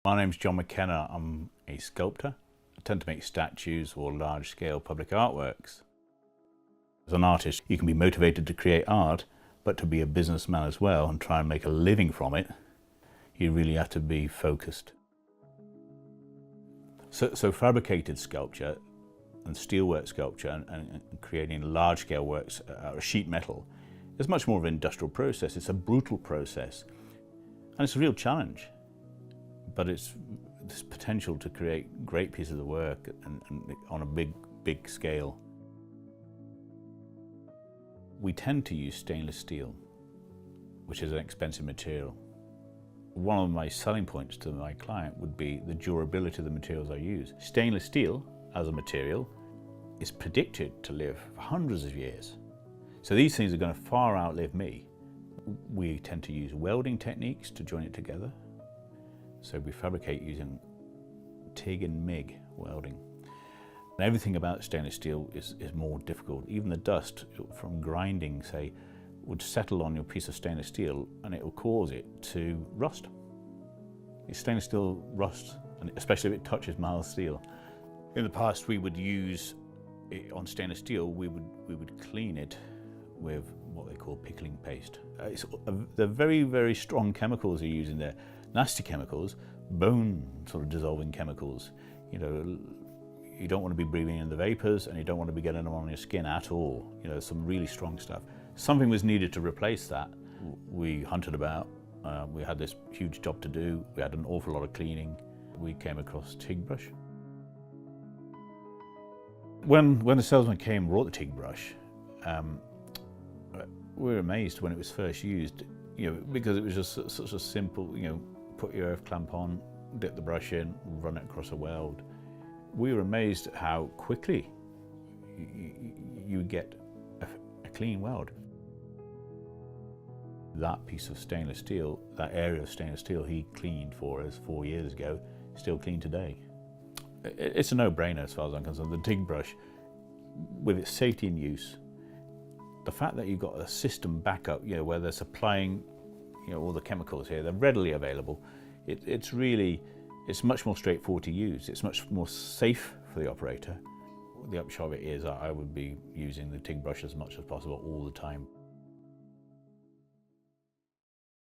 My name's John McKenna. I'm a sculptor. I tend to make statues or large-scale public artworks. As an artist, you can be motivated to create art, but to be a businessman as well and try and make a living from it, you really have to be focused. So fabricated sculpture and steelwork sculpture and creating large-scale works out of sheet metal is much more of an industrial process. It's a brutal process, and it's a real challenge. But it's this potential to create great pieces of work and on a big scale. We tend to use stainless steel, which is an expensive material. One of my selling points to my client would be the durability of the materials I use. Stainless steel as a material is predicted to live for hundreds of years. So these things are going to far outlive me. We tend to use welding techniques to join it together. So we fabricate using TIG and MIG welding. And everything about stainless steel is more difficult. Even the dust from grinding, say, would settle on your piece of stainless steel and it will cause it to rust. Stainless steel rusts, and especially if it touches mild steel. In the past, we would use it on stainless steel. We would clean it with what they call pickling paste. They're very, very strong chemicals they're using there. Nasty chemicals, bone sort of dissolving chemicals. You know, you don't want to be breathing in the vapors and you don't want to be getting them on your skin at all. You know, some really strong stuff. Something was needed to replace that. We hunted about. We had this huge job to do. We had an awful lot of cleaning. We came across TIG Brush. When the salesman came and brought the TIG Brush, we were amazed when it was first used, you know, because it was just such a simple, you know, put your earth clamp on, dip the brush in, run it across a weld. We were amazed at how quickly you get a clean weld. That piece of stainless steel, that area of stainless steel he cleaned for us 4 years ago, still clean today. It's a no-brainer as far as I'm concerned. The TIG Brush, with its safety in use, the fact that you've got a system backup, you know, where they're supplying, you know, all the chemicals here, they're readily available. It's much more straightforward to use. It's much more safe for the operator. The upshot of it is I would be using the TIG Brush as much as possible all the time.